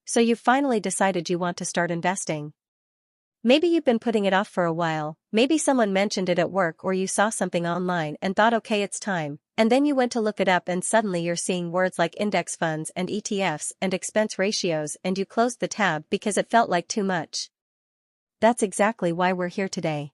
So you've finally decided you want to start investing. Maybe you've been putting it off for a while, maybe someone mentioned it at work or you saw something online and thought okay it's time, and then you went to look it up and suddenly you're seeing words like index funds and ETFs and expense ratios and you closed the tab because it felt like too much. That's exactly why we're here today.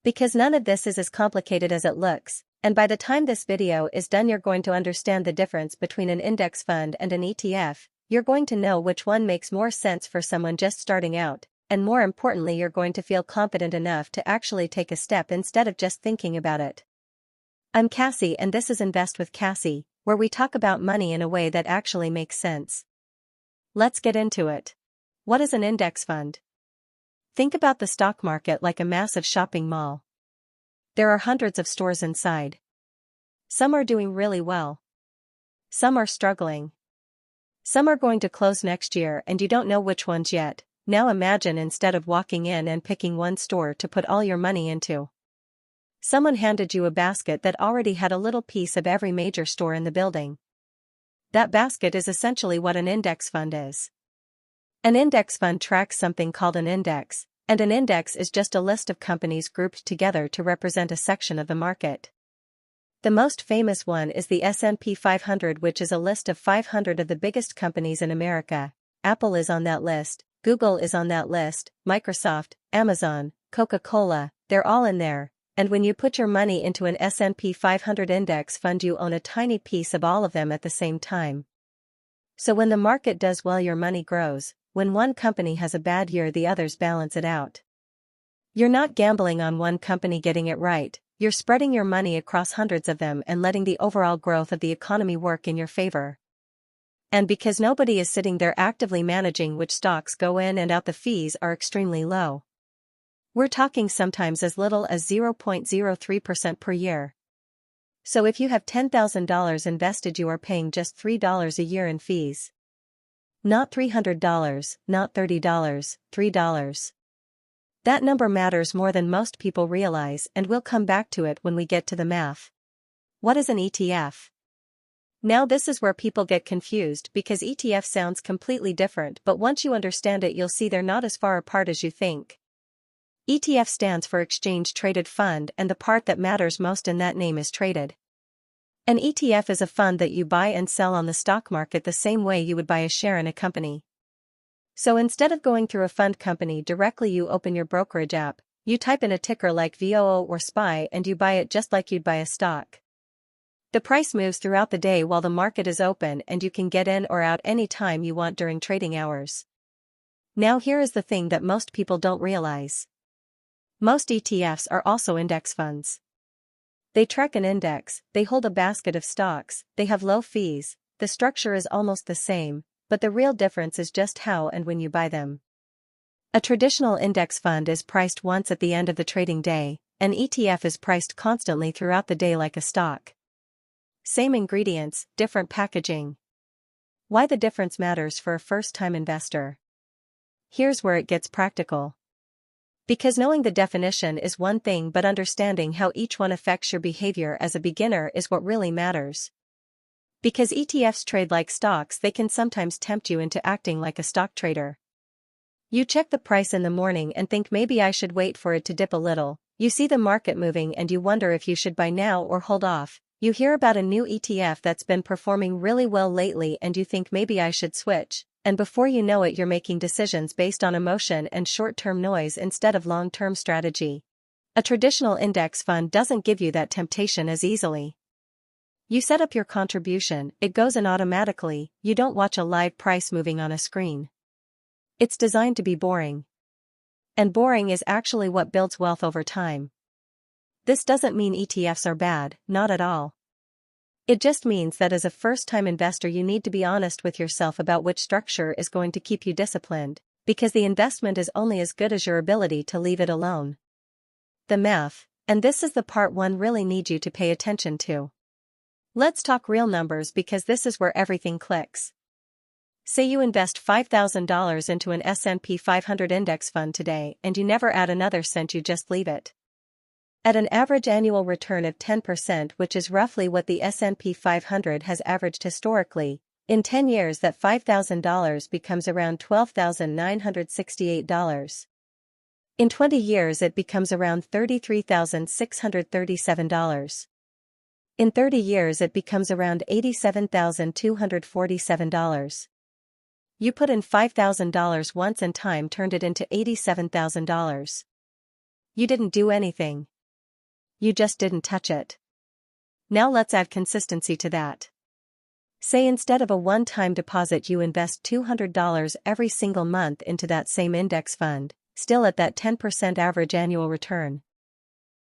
Because none of this is as complicated as it looks, and by the time this video is done you're going to understand the difference between an index fund and an ETF, you're going to know which one makes more sense for someone just starting out. And more importantly you're going to feel confident enough to actually take a step instead of just thinking about it. I'm Cassie and this is Invest with Cassie, where we talk about money in a way that actually makes sense. Let's get into it. What is an index fund? Think about the stock market like a massive shopping mall. There are hundreds of stores inside. Some are doing really well. Some are struggling. Some are going to close next year and you don't know which ones yet. Now imagine instead of walking in and picking one store to put all your money into. Someone handed you a basket that already had a little piece of every major store in the building. That basket is essentially what an index fund is. An index fund tracks something called an index, and an index is just a list of companies grouped together to represent a section of the market. The most famous one is the S&P 500, which is a list of 500 of the biggest companies in America. Apple is on that list. Google is on that list, Microsoft, Amazon, Coca-Cola, they're all in there, and when you put your money into an S&P 500 index fund you own a tiny piece of all of them at the same time. So when the market does well your money grows, when one company has a bad year the others balance it out. You're not gambling on one company getting it right, you're spreading your money across hundreds of them and letting the overall growth of the economy work in your favor. And because nobody is sitting there actively managing which stocks go in and out, the fees are extremely low. We're talking sometimes as little as 0.03% per year. So if you have $10,000 invested you are paying just $3 a year in fees. Not $300, not $30, $3. That number matters more than most people realize and we'll come back to it when we get to the math. What is an ETF? Now this is where people get confused because ETF sounds completely different, but once you understand it you'll see they're not as far apart as you think. ETF stands for Exchange Traded Fund and the part that matters most in that name is traded. An ETF is a fund that you buy and sell on the stock market the same way you would buy a share in a company. So instead of going through a fund company directly you open your brokerage app, you type in a ticker like VOO or SPY and you buy it just like you'd buy a stock. The price moves throughout the day while the market is open and you can get in or out any time you want during trading hours. Now here is the thing that most people don't realize. Most ETFs are also index funds. They track an index, they hold a basket of stocks, they have low fees, the structure is almost the same, but the real difference is just how and when you buy them. A traditional index fund is priced once at the end of the trading day, an ETF is priced constantly throughout the day like a stock. Same ingredients, different packaging. Why the difference matters for a first-time investor. Here's where it gets practical. Because knowing the definition is one thing but understanding how each one affects your behavior as a beginner is what really matters. Because ETFs trade like stocks they can sometimes tempt you into acting like a stock trader. You check the price in the morning and think maybe I should wait for it to dip a little, you see the market moving and you wonder if you should buy now or hold off. You hear about a new ETF that's been performing really well lately and you think maybe I should switch, and before you know it you're making decisions based on emotion and short-term noise instead of long-term strategy. A traditional index fund doesn't give you that temptation as easily. You set up your contribution, it goes in automatically, you don't watch a live price moving on a screen. It's designed to be boring. And boring is actually what builds wealth over time. This doesn't mean ETFs are bad, not at all. It just means that as a first-time investor you need to be honest with yourself about which structure is going to keep you disciplined, because the investment is only as good as your ability to leave it alone. The math, and this is the part one really needs you to pay attention to. Let's talk real numbers because this is where everything clicks. Say you invest $5,000 into an S&P 500 index fund today and you never add another cent, you just leave it. At an average annual return of 10%, which is roughly what the S&P 500 has averaged historically, In 10 years that $5,000 becomes around $12,968. In 20 years it becomes around $33,637. In 30 years it becomes around $87,247. You put in $5,000 once and time turned it into $87,000. You didn't do anything. You just didn't touch it. Now let's add consistency to that. Say instead of a one-time deposit you invest $200 every single month into that same index fund, still at that 10% average annual return.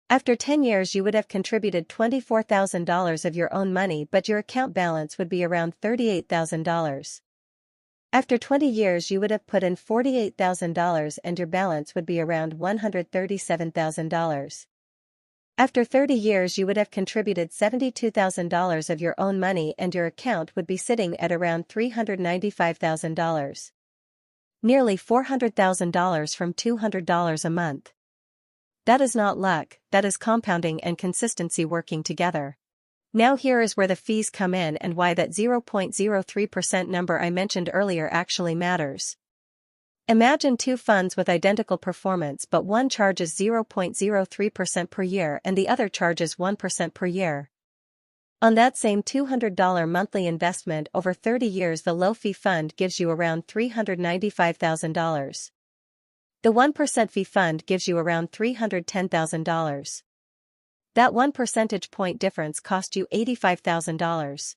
After 10 years you would have contributed $24,000 of your own money, but your account balance would be around $38,000. After 20 years you would have put in $48,000 and your balance would be around $137,000. After 30 years you would have contributed $72,000 of your own money and your account would be sitting at around $395,000. Nearly $400,000 from $200 a month. That is not luck, that is compounding and consistency working together. Now here is where the fees come in and why that 0.03% number I mentioned earlier actually matters. Imagine two funds with identical performance, but one charges 0.03% per year and the other charges 1% per year. On that same $200 monthly investment over 30 years, the low-fee fund gives you around $395,000. The 1% fee fund gives you around $310,000. That 1 percentage point difference cost you $85,000.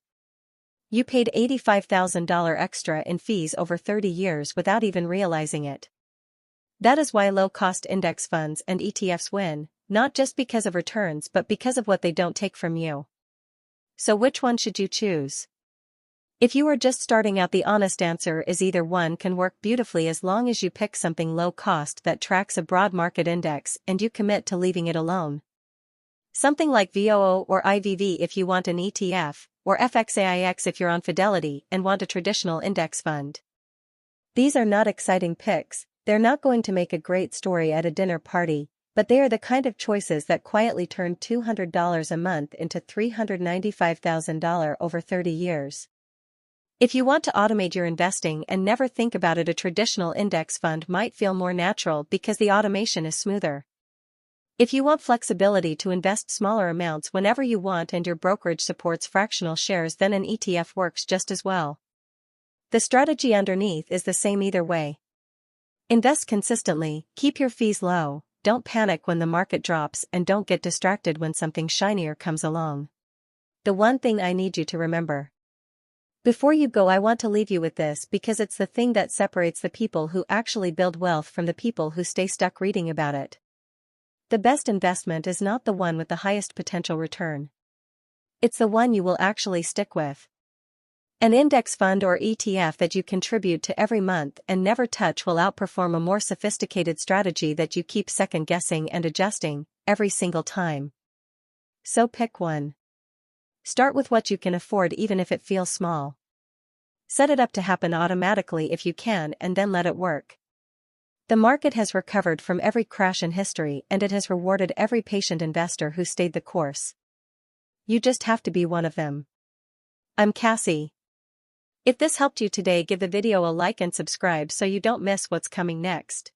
You paid $85,000 extra in fees over 30 years without even realizing it. That is why low-cost index funds and ETFs win, not just because of returns but because of what they don't take from you. So which one should you choose? If you are just starting out, the honest answer is either one can work beautifully as long as you pick something low-cost that tracks a broad market index and you commit to leaving it alone. Something like VOO or IVV if you want an ETF, or FXAIX if you're on Fidelity and want a traditional index fund. These are not exciting picks, they're not going to make a great story at a dinner party, but they are the kind of choices that quietly turn $200 a month into $395,000 over 30 years. If you want to automate your investing and never think about it, a traditional index fund might feel more natural because the automation is smoother. If you want flexibility to invest smaller amounts whenever you want and your brokerage supports fractional shares, then an ETF works just as well. The strategy underneath is the same either way. Invest consistently, keep your fees low, don't panic when the market drops, and don't get distracted when something shinier comes along. The one thing I need you to remember. Before you go, I want to leave you with this because it's the thing that separates the people who actually build wealth from the people who stay stuck reading about it. The best investment is not the one with the highest potential return. It's the one you will actually stick with. An index fund or ETF that you contribute to every month and never touch will outperform a more sophisticated strategy that you keep second-guessing and adjusting every single time. So pick one. Start with what you can afford even if it feels small. Set it up to happen automatically if you can and then let it work. The market has recovered from every crash in history and it has rewarded every patient investor who stayed the course. You just have to be one of them. I'm Cassie. If this helped you today, give the video a like and subscribe so you don't miss what's coming next.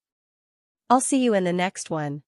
I'll see you in the next one.